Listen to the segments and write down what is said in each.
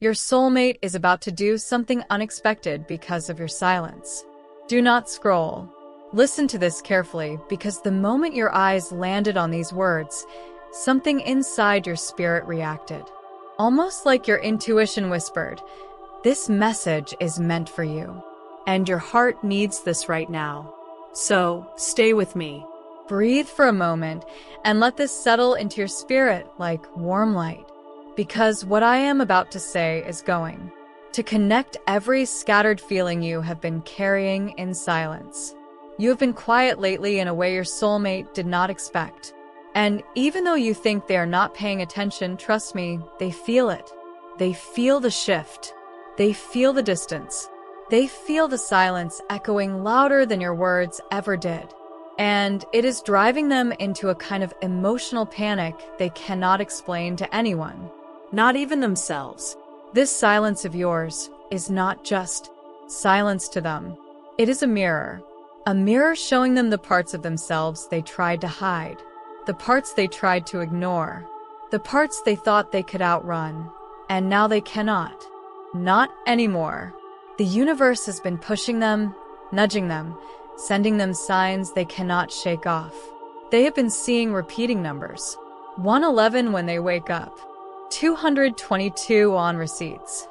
Your soulmate is about to do something unexpected because of your silence. Do not scroll. Listen to this carefully, because the moment your eyes landed on these words, something inside your spirit reacted. Almost like your intuition whispered, "This message is meant for you." And your heart needs this right now. So, stay with me. Breathe for a moment and let this settle into your spirit like warm light. Because what I am about to say is going to connect every scattered feeling you have been carrying in silence. You have been quiet lately in a way your soulmate did not expect. And even though you think they are not paying attention, trust me, they feel it. They feel the shift. They feel the distance. They feel the silence echoing louder than your words ever did. And it is driving them into a kind of emotional panic they cannot explain to anyone, not even themselves. This silence of yours is not just silence to them. It is a mirror showing them the parts of themselves they tried to hide, the parts they tried to ignore, the parts they thought they could outrun, and now they cannot. Not anymore. The universe has been pushing them, nudging them, sending them signs they cannot shake off. They have been seeing repeating numbers. 111 when they wake up, 222 on receipts,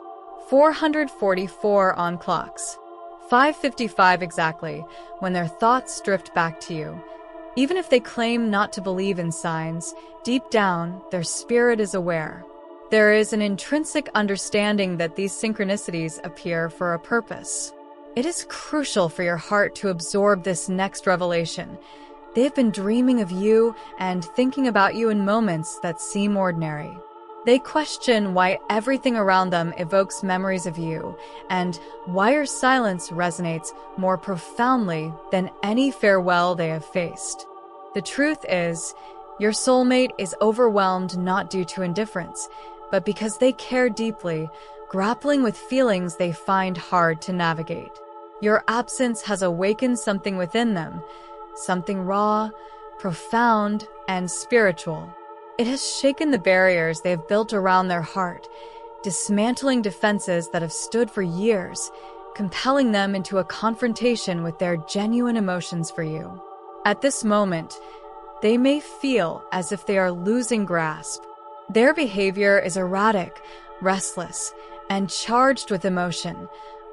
444 on clocks, 5:55 exactly when their thoughts drift back to you. Even if they claim not to believe in signs, deep down, their spirit is aware. There is an intrinsic understanding that these synchronicities appear for a purpose. It is crucial for your heart to absorb this next revelation. They have been dreaming of you and thinking about you in moments that seem ordinary. They question why everything around them evokes memories of you, and why your silence resonates more profoundly than any farewell they have faced. The truth is, your soulmate is overwhelmed not due to indifference, but because they care deeply, grappling with feelings they find hard to navigate. Your absence has awakened something within them, something raw, profound, and spiritual. It has shaken the barriers they have built around their heart, dismantling defenses that have stood for years, compelling them into a confrontation with their genuine emotions for you. At this moment, they may feel as if they are losing grasp. Their behavior is erratic, restless, and charged with emotion,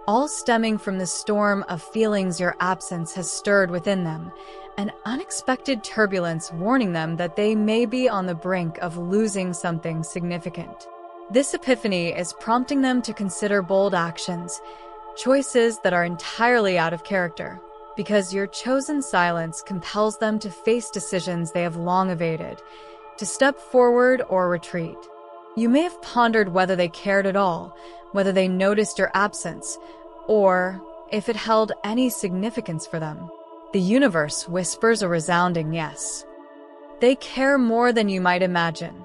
all stemming from the storm of feelings your absence has stirred within them, an unexpected turbulence warning them that they may be on the brink of losing something significant. This epiphany is prompting them to consider bold actions, choices that are entirely out of character, because your chosen silence compels them to face decisions they have long evaded, to step forward or retreat. You may have pondered whether they cared at all, whether they noticed your absence, or if it held any significance for them. The universe whispers a resounding yes. They care more than you might imagine.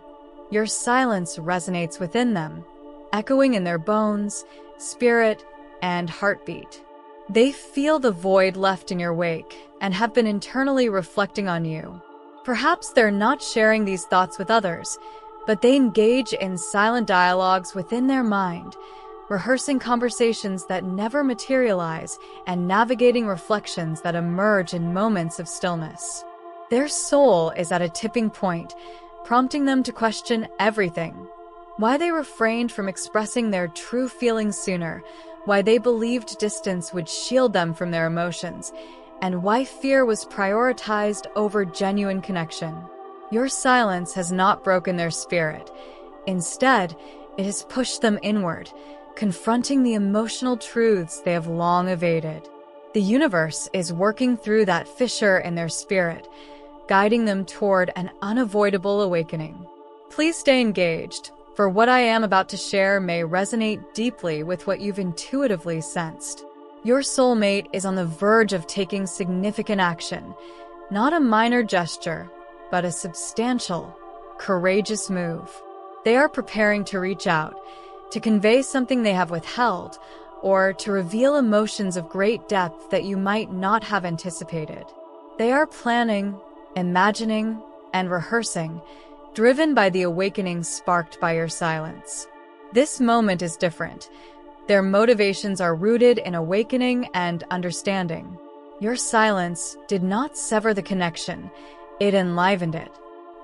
Your silence resonates within them, echoing in their bones, spirit, and heartbeat. They feel the void left in your wake and have been internally reflecting on you. Perhaps they're not sharing these thoughts with others, but they engage in silent dialogues within their mind, rehearsing conversations that never materialize and navigating reflections that emerge in moments of stillness. Their soul is at a tipping point, prompting them to question everything. Why they refrained from expressing their true feelings sooner, why they believed distance would shield them from their emotions, and why fear was prioritized over genuine connection. Your silence has not broken their spirit. Instead, it has pushed them inward, confronting the emotional truths they have long evaded. The universe is working through that fissure in their spirit, guiding them toward an unavoidable awakening. Please stay engaged, for what I am about to share may resonate deeply with what you've intuitively sensed. Your soulmate is on the verge of taking significant action, not a minor gesture, but a substantial, courageous move. They are preparing to reach out, to convey something they have withheld, or to reveal emotions of great depth that you might not have anticipated. They are planning, imagining, and rehearsing, driven by the awakening sparked by your silence. This moment is different. Their motivations are rooted in awakening and understanding. Your silence did not sever the connection, it enlivened it.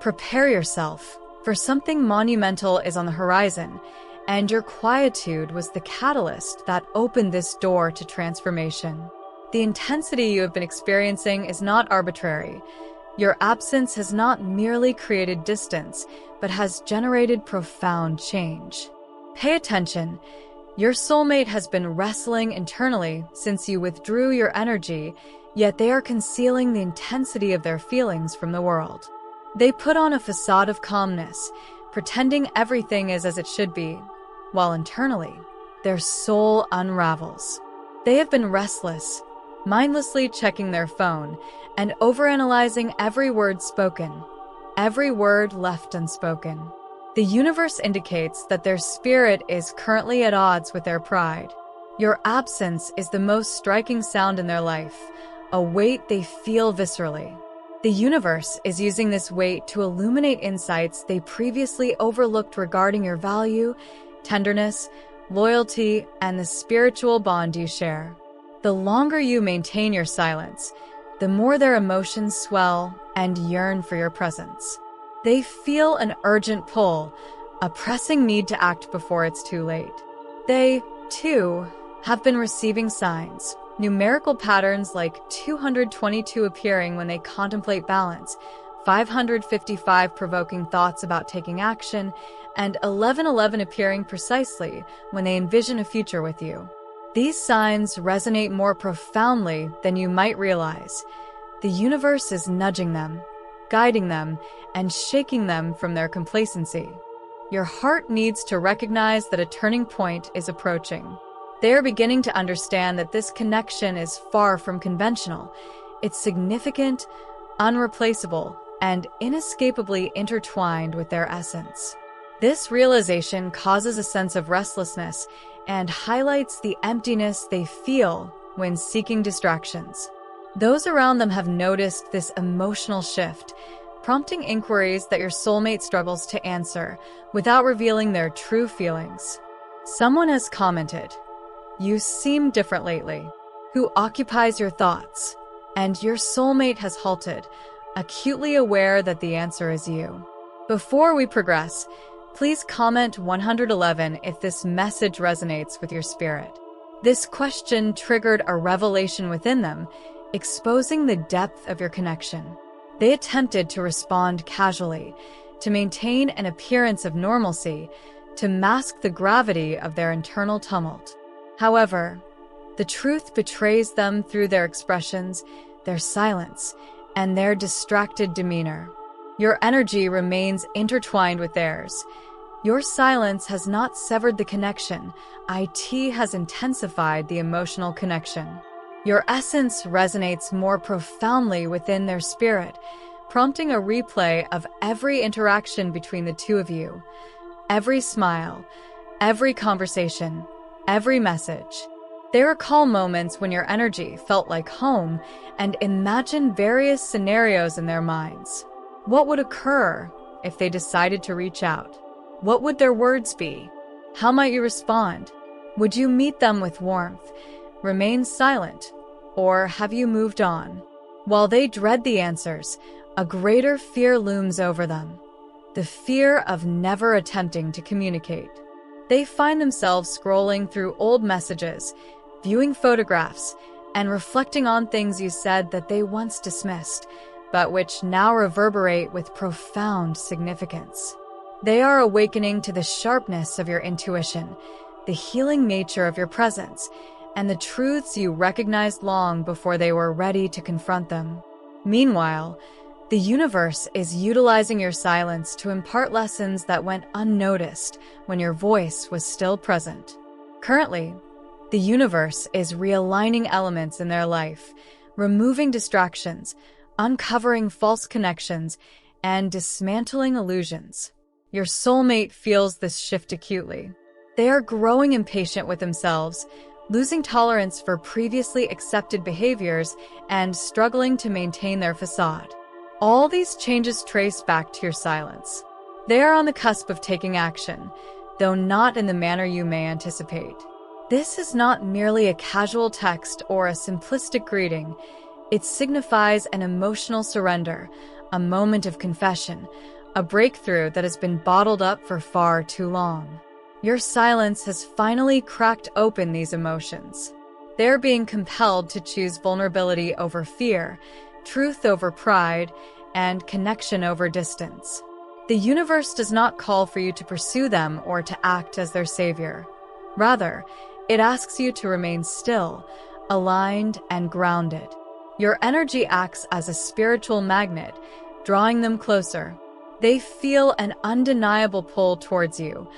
Prepare yourself, for something monumental is on the horizon, and your quietude was the catalyst that opened this door to transformation. The intensity you have been experiencing is not arbitrary. Your absence has not merely created distance, but has generated profound change. Pay attention. Your soulmate has been wrestling internally since you withdrew your energy, yet they are concealing the intensity of their feelings from the world. They put on a facade of calmness, pretending everything is as it should be, while internally, their soul unravels. They have been restless, mindlessly checking their phone and overanalyzing every word spoken, every word left unspoken. The universe indicates that their spirit is currently at odds with their pride. Your absence is the most striking sound in their life, a weight they feel viscerally. The universe is using this weight to illuminate insights they previously overlooked regarding your value, tenderness, loyalty, and the spiritual bond you share. The longer you maintain your silence, the more their emotions swell and yearn for your presence. They feel an urgent pull, a pressing need to act before it's too late. They, too, have been receiving signs, numerical patterns like 222 appearing when they contemplate balance, 555 provoking thoughts about taking action, and 1111 appearing precisely when they envision a future with you. These signs resonate more profoundly than you might realize. The universe is nudging them, guiding them, and shaking them from their complacency. Your heart needs to recognize that a turning point is approaching. They are beginning to understand that this connection is far from conventional. It's significant, unreplaceable, and inescapably intertwined with their essence. This realization causes a sense of restlessness and highlights the emptiness they feel when seeking distractions. Those around them have noticed this emotional shift, prompting inquiries that your soulmate struggles to answer without revealing their true feelings. Someone has commented, "You seem different lately." Who occupies your thoughts? And your soulmate has halted, acutely aware that the answer is you. Before we progress, please comment 111 if this message resonates with your spirit. This question triggered a revelation within them, exposing the depth of your connection. They attempted to respond casually, to maintain an appearance of normalcy, to mask the gravity of their internal tumult. However, the truth betrays them through their expressions, their silence, and their distracted demeanor. Your energy remains intertwined with theirs. Your silence has not severed the connection. It has intensified the emotional connection. Your essence resonates more profoundly within their spirit, prompting a replay of every interaction between the two of you. Every smile, every conversation, every message. They recall moments when your energy felt like home and imagine various scenarios in their minds. What would occur if they decided to reach out? What would their words be? How might you respond? Would you meet them with warmth, remain silent, or have you moved on? While they dread the answers, a greater fear looms over them, the fear of never attempting to communicate. They find themselves scrolling through old messages, viewing photographs, and reflecting on things you said that they once dismissed, but which now reverberate with profound significance. They are awakening to the sharpness of your intuition, the healing nature of your presence, and the truths you recognized long before they were ready to confront them. Meanwhile, the universe is utilizing your silence to impart lessons that went unnoticed when your voice was still present. Currently, the universe is realigning elements in their life, removing distractions, uncovering false connections, and dismantling illusions. Your soulmate feels this shift acutely. They are growing impatient with themselves, losing tolerance for previously accepted behaviors, and struggling to maintain their facade. All these changes trace back to your silence. They are on the cusp of taking action, though not in the manner you may anticipate. This is not merely a casual text or a simplistic greeting. It signifies an emotional surrender, a moment of confession, a breakthrough that has been bottled up for far too long. Your silence has finally cracked open these emotions. They're being compelled to choose vulnerability over fear, truth over pride, and connection over distance. The universe does not call for you to pursue them or to act as their savior. Rather, it asks you to remain still, aligned, and grounded. Your energy acts as a spiritual magnet, drawing them closer. They feel an undeniable pull towards you,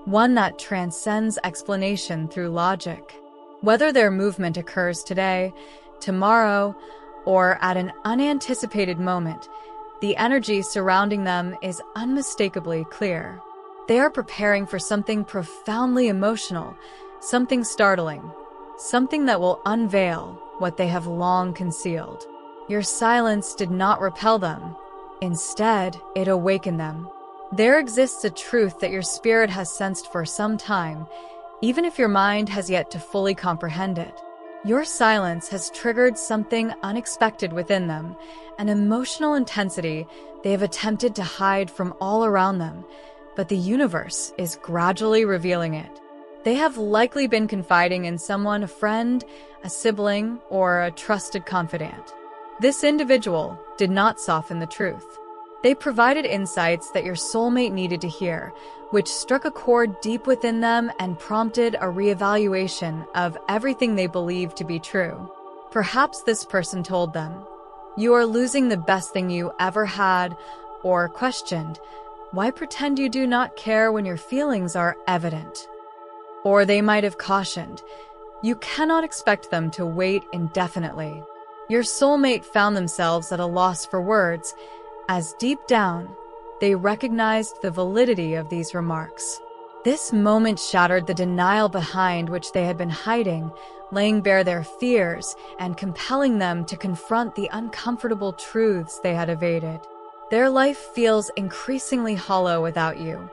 one that transcends explanation through logic. Whether their movement occurs today, tomorrow, or at an unanticipated moment, the energy surrounding them is unmistakably clear. They are preparing for something profoundly emotional, something startling, something that will unveil what they have long concealed. Your silence did not repel them. Instead, it awakened them. There exists a truth that your spirit has sensed for some time, even if your mind has yet to fully comprehend it. Your silence has triggered something unexpected within them, an emotional intensity they have attempted to hide from all around them, but the universe is gradually revealing it. They have likely been confiding in someone, a friend, a sibling, or a trusted confidant. This individual did not soften the truth. They provided insights that your soulmate needed to hear, which struck a chord deep within them and prompted a reevaluation of everything they believed to be true. Perhaps this person told them, "You are losing the best thing you ever had," or questioned, "Why pretend you do not care when your feelings are evident?" Or they might have cautioned, "You cannot expect them to wait indefinitely." Your soulmate found themselves at a loss for words, as deep down, they recognized the validity of these remarks. This moment shattered the denial behind which they had been hiding, laying bare their fears and compelling them to confront the uncomfortable truths they had evaded. Their life feels increasingly hollow without you.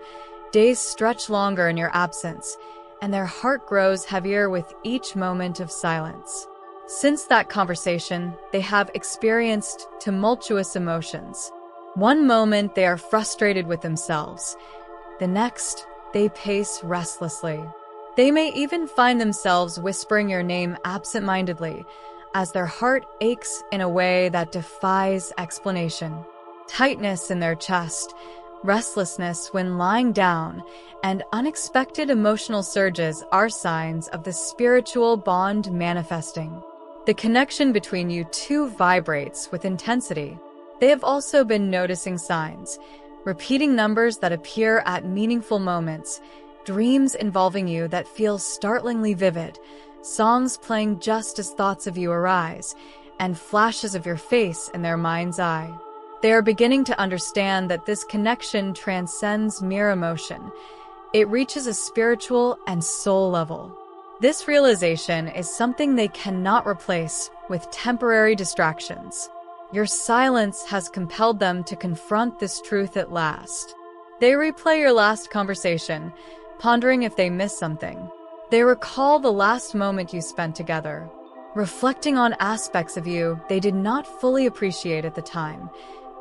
Days stretch longer in your absence, and their heart grows heavier with each moment of silence. Since that conversation, they have experienced tumultuous emotions. One moment, they are frustrated with themselves. The next, they pace restlessly. They may even find themselves whispering your name absent-mindedly, as their heart aches in a way that defies explanation. Tightness in their chest, restlessness when lying down, and unexpected emotional surges are signs of the spiritual bond manifesting. The connection between you two vibrates with intensity. They have also been noticing signs, repeating numbers that appear at meaningful moments, dreams involving you that feel startlingly vivid, songs playing just as thoughts of you arise, and flashes of your face in their mind's eye. They are beginning to understand that this connection transcends mere emotion. It reaches a spiritual and soul level. This realization is something they cannot replace with temporary distractions. Your silence has compelled them to confront this truth at last. They replay your last conversation, pondering if they missed something. They recall the last moment you spent together, reflecting on aspects of you they did not fully appreciate at the time.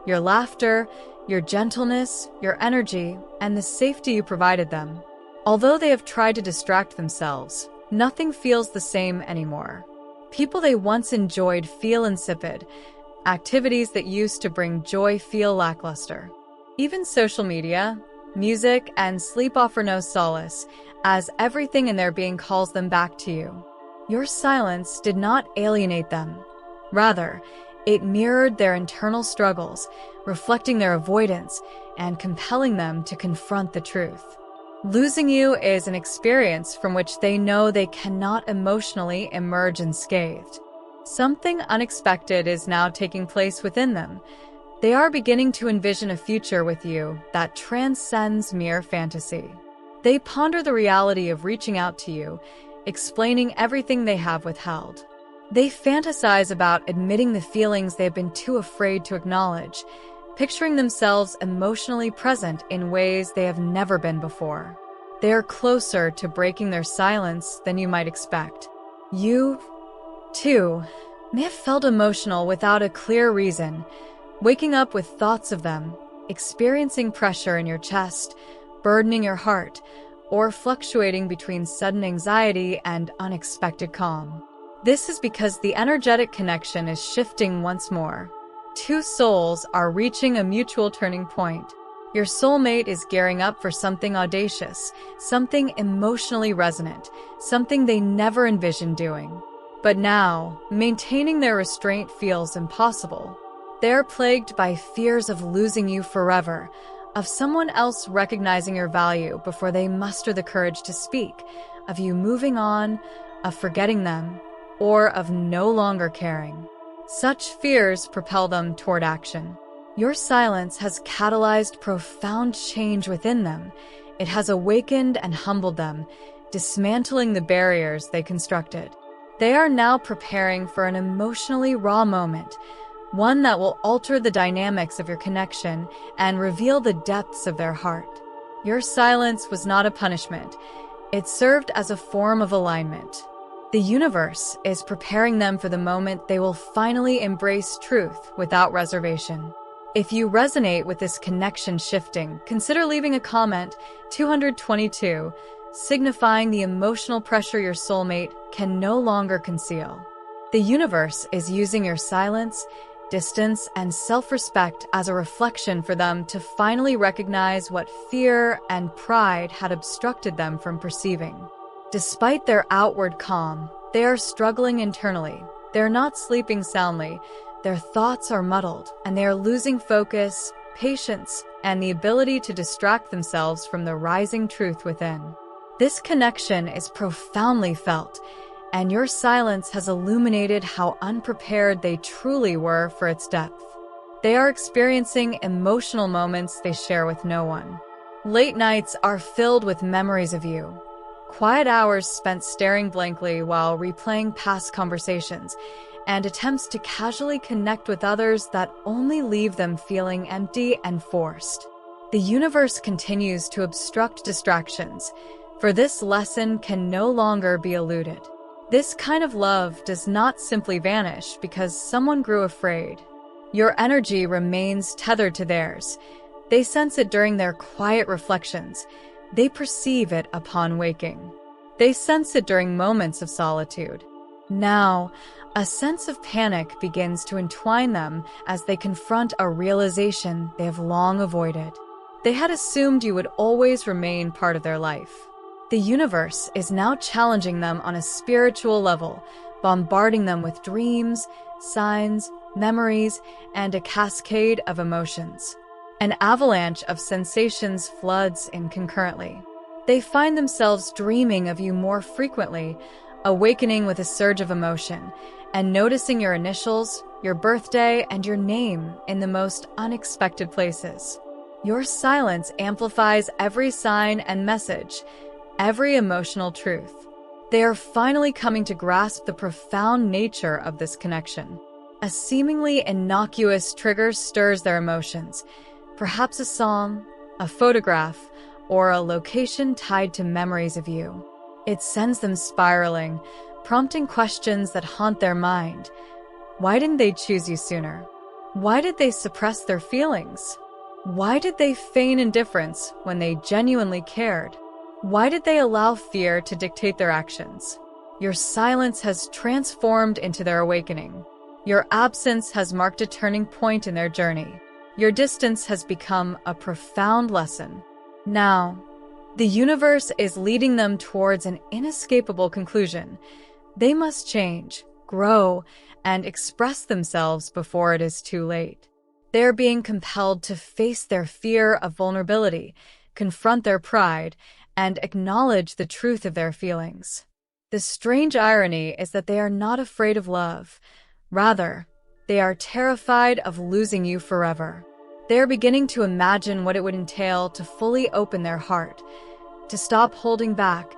Your laughter, your gentleness, your energy, and the safety you provided them. Although they have tried to distract themselves, nothing feels the same anymore. People they once enjoyed feel insipid. Activities that used to bring joy feel lackluster. Even social media, music, and sleep offer no solace, as everything in their being calls them back to you. Your silence did not alienate them. Rather, it mirrored their internal struggles, reflecting their avoidance and compelling them to confront the truth. Losing you is an experience from which they know they cannot emotionally emerge unscathed. Something unexpected is now taking place within them. They are beginning to envision a future with you that transcends mere fantasy. They ponder the reality of reaching out to you, explaining everything they have withheld. They fantasize about admitting the feelings they have been too afraid to acknowledge, picturing themselves emotionally present in ways they have never been before. They are closer to breaking their silence than you might expect. You, too, may have felt emotional without a clear reason, waking up with thoughts of them, experiencing pressure in your chest, burdening your heart, or fluctuating between sudden anxiety and unexpected calm. This is because the energetic connection is shifting once more. Two souls are reaching a mutual turning point. Your soulmate is gearing up for something audacious, something emotionally resonant, something they never envisioned doing. But now, maintaining their restraint feels impossible. They're plagued by fears of losing you forever, of someone else recognizing your value before they muster the courage to speak, of you moving on, of forgetting them, or of no longer caring. Such fears propel them toward action. Your silence has catalyzed profound change within them. It has awakened and humbled them, dismantling the barriers they constructed. They are now preparing for an emotionally raw moment, one that will alter the dynamics of your connection and reveal the depths of their heart. Your silence was not a punishment. It served as a form of alignment. The universe is preparing them for the moment they will finally embrace truth without reservation. If you resonate with this connection shifting, consider leaving a comment, 222, signifying the emotional pressure your soulmate can no longer conceal. The universe is using your silence, distance, and self-respect as a reflection for them to finally recognize what fear and pride had obstructed them from perceiving. Despite their outward calm, they are struggling internally. They're not sleeping soundly. Their thoughts are muddled, and they are losing focus, patience, and the ability to distract themselves from the rising truth within. This connection is profoundly felt, and your silence has illuminated how unprepared they truly were for its depth. They are experiencing emotional moments they share with no one. Late nights are filled with memories of you. Quiet hours spent staring blankly while replaying past conversations, and attempts to casually connect with others that only leave them feeling empty and forced. The universe continues to obstruct distractions, for this lesson can no longer be eluded. This kind of love does not simply vanish because someone grew afraid. Your energy remains tethered to theirs. They sense it during their quiet reflections. They perceive it upon waking. They sense it during moments of solitude. Now, a sense of panic begins to entwine them as they confront a realization they have long avoided. They had assumed you would always remain part of their life. The universe is now challenging them on a spiritual level, bombarding them with dreams, signs, memories, and a cascade of emotions. An avalanche of sensations floods in concurrently. They find themselves dreaming of you more frequently, awakening with a surge of emotion, and noticing your initials, your birthday, and your name in the most unexpected places. Your silence amplifies every sign and message, every emotional truth. They are finally coming to grasp the profound nature of this connection. A seemingly innocuous trigger stirs their emotions, perhaps a song, a photograph, or a location tied to memories of you. It sends them spiraling, prompting questions that haunt their mind. Why didn't they choose you sooner? Why did they suppress their feelings? Why did they feign indifference when they genuinely cared? Why did they allow fear to dictate their actions? Your silence has transformed into their awakening. Your absence has marked a turning point in their journey. Your distance has become a profound lesson. Now, the universe is leading them towards an inescapable conclusion. They must change, grow, and express themselves before it is too late. They are being compelled to face their fear of vulnerability, confront their pride, and acknowledge the truth of their feelings. The strange irony is that they are not afraid of love. Rather, they are terrified of losing you forever. They are beginning to imagine what it would entail to fully open their heart, to stop holding back,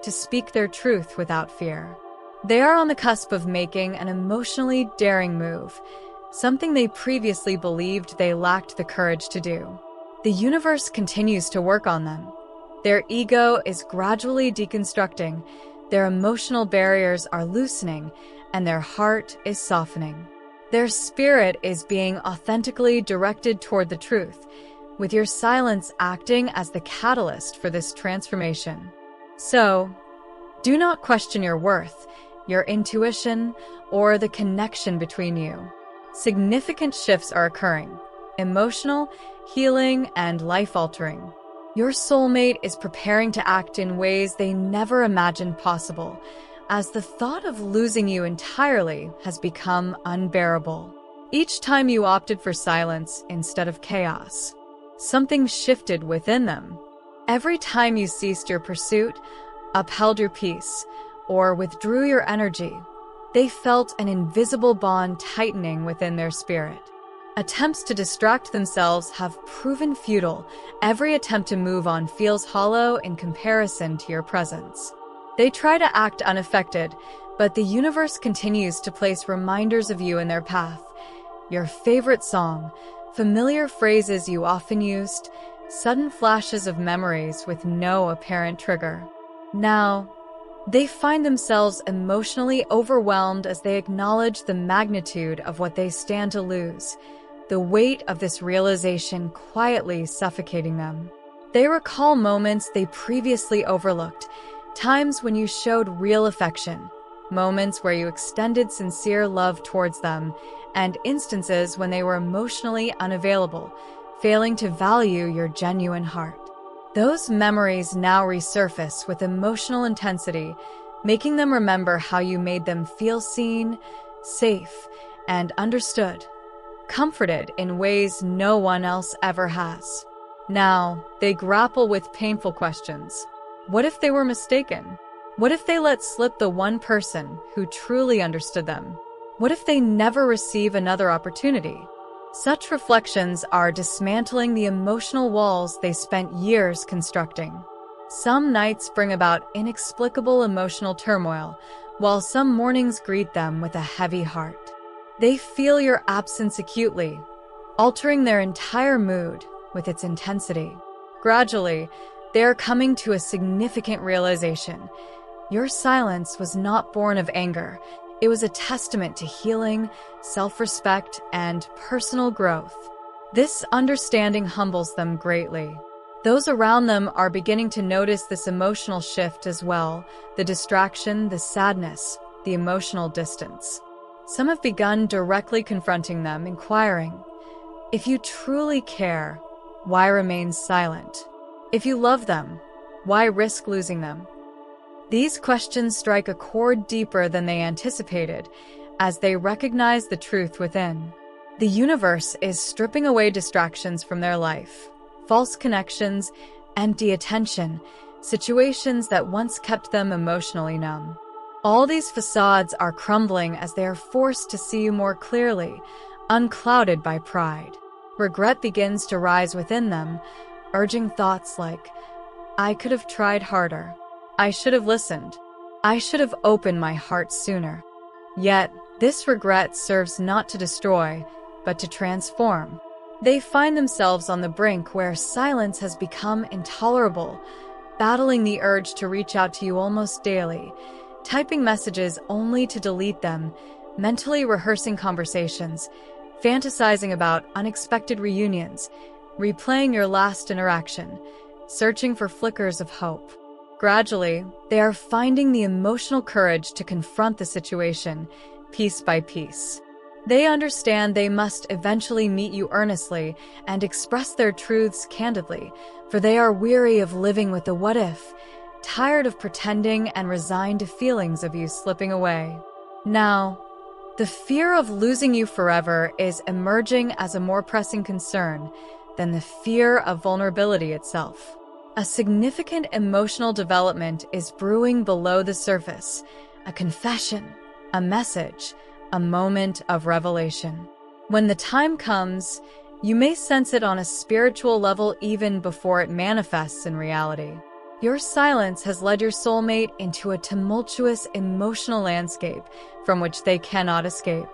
to speak their truth without fear. They are on the cusp of making an emotionally daring move, something they previously believed they lacked the courage to do. The universe continues to work on them. Their ego is gradually deconstructing, their emotional barriers are loosening, and their heart is softening. Their spirit is being authentically directed toward the truth, with your silence acting as the catalyst for this transformation. So, do not question your worth, your intuition, or the connection between you. Significant shifts are occurring: emotional, healing, and life-altering. Your soulmate is preparing to act in ways they never imagined possible, as the thought of losing you entirely has become unbearable. Each time you opted for silence instead of chaos, something shifted within them. Every time you ceased your pursuit, upheld your peace, or withdrew your energy, they felt an invisible bond tightening within their spirit. Attempts to distract themselves have proven futile. Every attempt to move on feels hollow in comparison to your presence. They try to act unaffected, but the universe continues to place reminders of you in their path. Your favorite song, familiar phrases you often used, sudden flashes of memories with no apparent trigger. Now, they find themselves emotionally overwhelmed as they acknowledge the magnitude of what they stand to lose, the weight of this realization quietly suffocating them. They recall moments they previously overlooked, times when you showed real affection, moments where you extended sincere love towards them, and instances when they were emotionally unavailable, failing to value your genuine heart. Those memories now resurface with emotional intensity, making them remember how you made them feel seen, safe, and understood, comforted in ways no one else ever has. Now, they grapple with painful questions. What if they were mistaken? What if they let slip the one person who truly understood them? What if they never receive another opportunity? Such reflections are dismantling the emotional walls they spent years constructing. Some nights bring about inexplicable emotional turmoil, while some mornings greet them with a heavy heart. They feel your absence acutely, altering their entire mood with its intensity. Gradually, they are coming to a significant realization. Your silence was not born of anger. It was a testament to healing, self-respect, and personal growth. This understanding humbles them greatly. Those around them are beginning to notice this emotional shift as well: the distraction, the sadness, the emotional distance. Some have begun directly confronting them, inquiring, if you truly care, why remain silent? If you love them, why risk losing them? These questions strike a chord deeper than they anticipated, as they recognize the truth within. The universe is stripping away distractions from their life: false connections, empty attention, situations that once kept them emotionally numb. All these facades are crumbling as they are forced to see you more clearly, unclouded by pride. Regret begins to rise within them, urging thoughts like, I could have tried harder. I should have listened. I should have opened my heart sooner. Yet, this regret serves not to destroy, but to transform. They find themselves on the brink where silence has become intolerable, battling the urge to reach out to you almost daily, typing messages only to delete them, mentally rehearsing conversations, fantasizing about unexpected reunions, replaying your last interaction, searching for flickers of hope. Gradually, they are finding the emotional courage to confront the situation, piece by piece. They understand they must eventually meet you earnestly and express their truths candidly, for they are weary of living with the what if, tired of pretending and resigned to feelings of you slipping away. Now, the fear of losing you forever is emerging as a more pressing concern than the fear of vulnerability itself. A significant emotional development is brewing below the surface: a confession, a message, a moment of revelation. When the time comes, you may sense it on a spiritual level even before it manifests in reality. Your silence has led your soulmate into a tumultuous emotional landscape from which they cannot escape.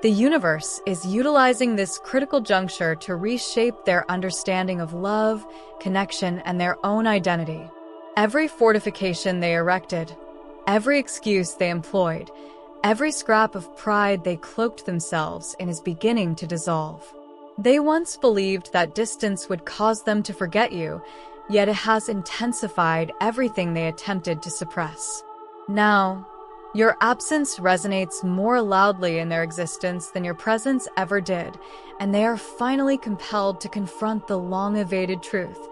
The universe is utilizing this critical juncture to reshape their understanding of love, connection, and their own identity. Every fortification they erected, every excuse they employed, every scrap of pride they cloaked themselves in is beginning to dissolve. They once believed that distance would cause them to forget you, yet it has intensified everything they attempted to suppress. Now, your absence resonates more loudly in their existence than your presence ever did, and they are finally compelled to confront the long-evaded truth.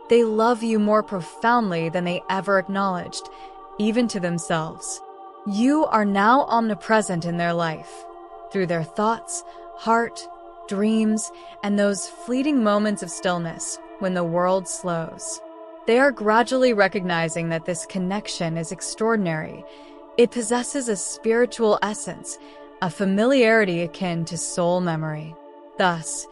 They love you more profoundly than they ever acknowledged, even to themselves. You are now omnipresent in their life, through their thoughts, heart, dreams, and those fleeting moments of stillness when the world slows. They are gradually recognizing that this connection is extraordinary. It possesses a spiritual essence, a familiarity akin to soul memory. Thus,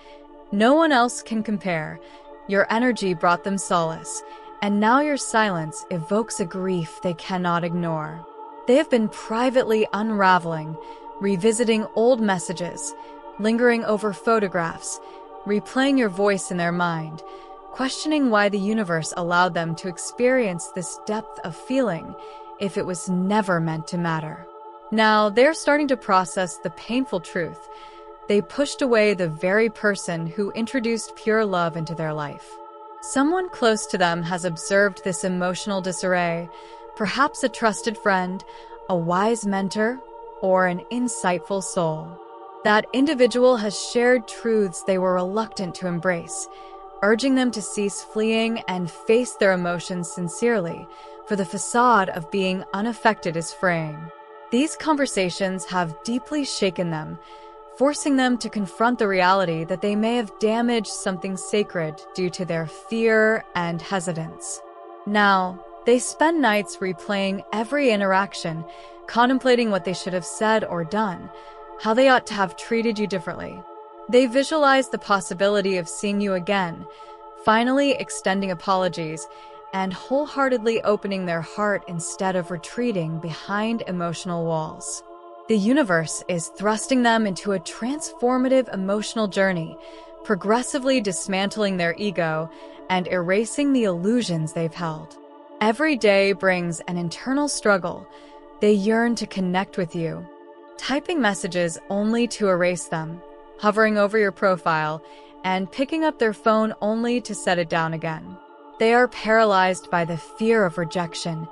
no one else can compare. Your energy brought them solace, and now your silence evokes a grief they cannot ignore. They have been privately unraveling, revisiting old messages, lingering over photographs, replaying your voice in their mind, questioning why the universe allowed them to experience this depth of feeling if it was never meant to matter. Now, they're starting to process the painful truth. They pushed away the very person who introduced pure love into their life. Someone close to them has observed this emotional disarray, perhaps a trusted friend, a wise mentor, or an insightful soul. That individual has shared truths they were reluctant to embrace, urging them to cease fleeing and face their emotions sincerely, for the facade of being unaffected is fraying. These conversations have deeply shaken them, forcing them to confront the reality that they may have damaged something sacred due to their fear and hesitance. Now, they spend nights replaying every interaction, contemplating what they should have said or done, how they ought to have treated you differently. They visualize the possibility of seeing you again, finally extending apologies, and wholeheartedly opening their heart instead of retreating behind emotional walls. The universe is thrusting them into a transformative emotional journey, progressively dismantling their ego and erasing the illusions they've held. Every day brings an internal struggle. They yearn to connect with you, typing messages only to erase them, hovering over your profile, and picking up their phone only to set it down again. They are paralyzed by the fear of rejection,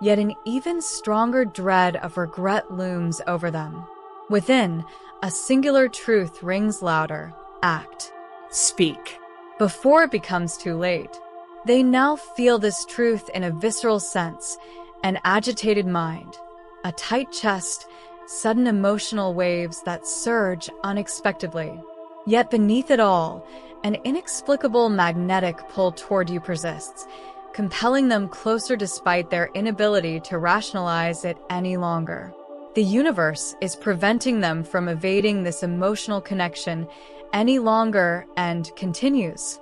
yet an even stronger dread of regret looms over them. Within, a singular truth rings louder: act. Speak. Before it becomes too late. They now feel this truth in a visceral sense, an agitated mind, a tight chest, sudden emotional waves that surge unexpectedly. Yet beneath it all, an inexplicable magnetic pull toward you persists, compelling them closer despite their inability to rationalize it any longer. The universe is preventing them from evading this emotional connection any longer and continues.